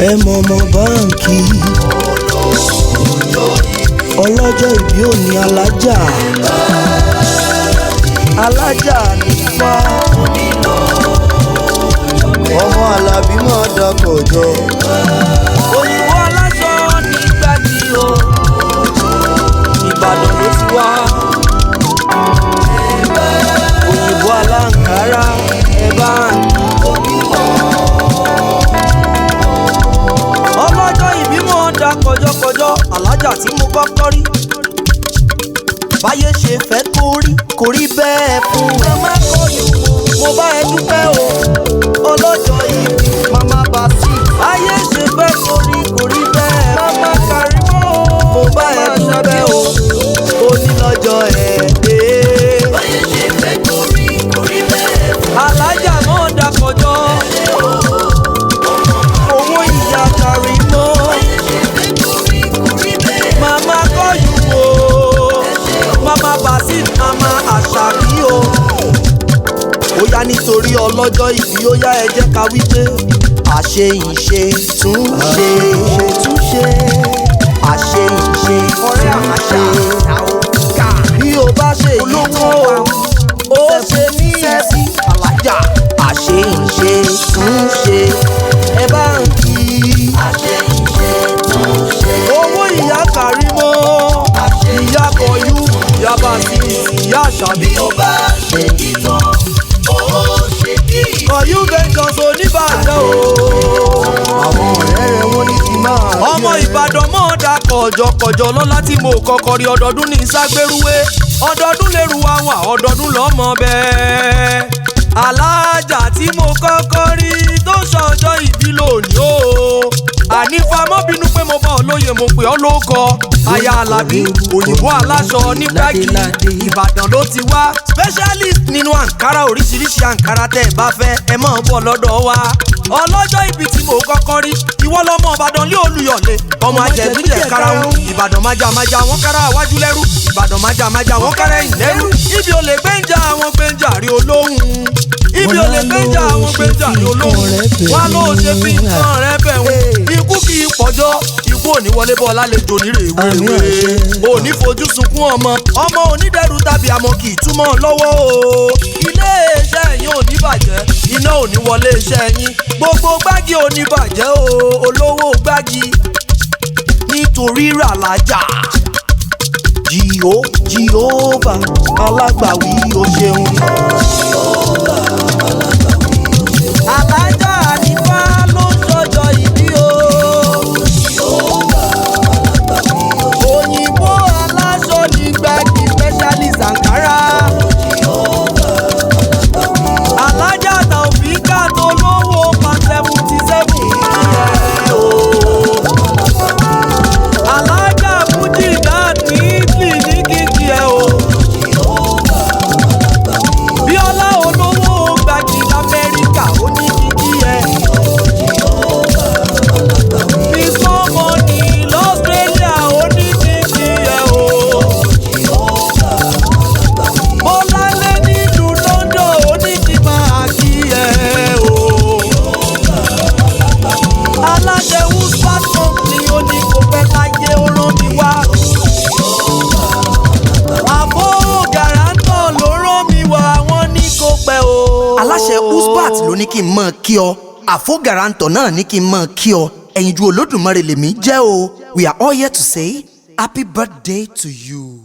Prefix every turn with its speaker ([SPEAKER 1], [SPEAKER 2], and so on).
[SPEAKER 1] ẹ mọ̀mọ́ báǹkì ọlọ́jọ́ ìbí òní alájà nípa ọmọ Alábí mọ̀ dọ́kọ̀jọ́.
[SPEAKER 2] òyìnbó aláṣọ nígbà tí o Ìbàdàn ló ti wá. òyìnbó aláǹkárá ẹ bá ọlọ́jọ́ ìbí mọ̀ dá kọjọ́kọjọ́ alájà tí mo kọ́kọ́ rí. báyé ṣe fẹ́ kó rí bẹ́ẹ̀ fún ẹ má kọ̀yọ̀ mo bá ẹ dúpẹ́ o ọlọ́jọ́ ìbí mama basi. báyé ṣe fẹ́ kó rí bẹ́ẹ̀ mama Karimo mo bá ẹ dúpẹ́ o onílọ́jọ́ ẹ̀ báyé ṣe fẹ́ kó rí bẹ́ẹ̀ fún alájà mọ̀ dá kọjọ́ owó ìyá Karimo mama kọ́yù o mama basi mama Àṣàbí o. ó yá nítorí ọlọ́jọ́ ìbí ó yá ẹ jẹ́ ká wí pé àṣeyìnṣe túnṣe àṣeyìnṣe ọ̀rẹ́ àmàṣà bí o bá ṣe olówó ó ṣe ní ẹ̀sí alájà àṣeyìnṣe túnṣe ẹ bá ń kí àṣeyìnṣe túnṣe owó ìyá Karimo ìyá kọ̀yú ìyá bàtí ìyá Àṣàbí. bí o bá ṣe kí tán ọ̀yú ventures oníbàdàn o.
[SPEAKER 1] àwọn ọ̀rẹ́ rẹ̀ wọ́n ní kí máa rí ẹ.
[SPEAKER 2] ọmọ Ìbàdàn mọ̀ dá kọ̀jọ̀kọ̀jọ̀ lọ́lá tí mo kọ́kọ́ rí ọdọọdún ní ságbérúwé ọdọọdún lérú àwọn ọdọọdún lọ́mọ bẹ́ẹ̀. alájà tí mo kọ́kọ́ rí tó ṣọjọ́ ìbí lónìí o. ànífà mọ́ bínú pé mo bá ọ lóye mo pè ọ́ lóko. aya Alábí òyìnbó aláṣọ ní gbági Ìbàdàn ló ti wá. specialist nínú àǹkárá oríṣiríṣi àǹkárá tẹ́ ẹ bá fẹ́ ẹ máa bọ̀ lọ́dọ̀ wa. ọlọ́jọ́ ìbí tí mo kọ́kọ́ rí ìwọ lọ́mọ Ìbàdàn lé Olúyọ̀lé ọmọ ajẹ̀gbíjẹ̀ karahun Ìbàdàn májàmájà wọn kára àwájú lẹ́rú Ìbàdàn májàmájà wọn kára ẹ̀yìn lẹ́rú. ibi olè gbẹ́njà àwọn gbẹ́njà rí olóhùn ibi olè gbẹ́njà àwọn gbẹ́njà rí olóhùn wá ló ṣe fi nǹkan rẹ bẹ̀ wọ́n ikú kì í pọ̀jọ́ ikú òní wọlé bọ́ lálejò ní rèwerèwe òní fojú sunkún ọmọ onídẹ̀rù tàbí àmọ́ kì í túmọ̀ lọ́wọ́ o. iléeṣẹ́ yín ò ní bàjẹ́ iná ò ní wọlé iṣẹ́ yín gbogbo gbági ò ní bàjẹ́ o olówó gbági nítorí ràlájà. Jèhófà alágbàwí o ṣeun. alájà nípa ló ń ṣọjọ́ ìbí o. òyìnbó aláṣọ ní gbági specialist àǹkárá. alájà Taofika tó lówó pa 77 alájà Mujidat ní Italy ní kíkì ẹ o. Bíọ́lá olówó gbági l'Amẹ́ríkà ó ní kíkì ẹ. Miss Money l'Australia ó ní kíkì ẹ o. Bọ́láńlé nílùú London ó ní kí máa kí ẹ o. aláṣẹ Wuspat company ó ní kò fẹ́ láyé ó rán mi wá. àbó Guarantor ló rán mi wá wọ́n ní kò pẹ́ o.
[SPEAKER 1] aláṣẹ Wuspat ló ní kí n mọ̀ kí ọ àfó Guarantor náà ní kí n mọ̀ kí ọ ẹ̀yinjú Olódùmarè lèmi jẹ́ o. We are all here to say happy birthday to you.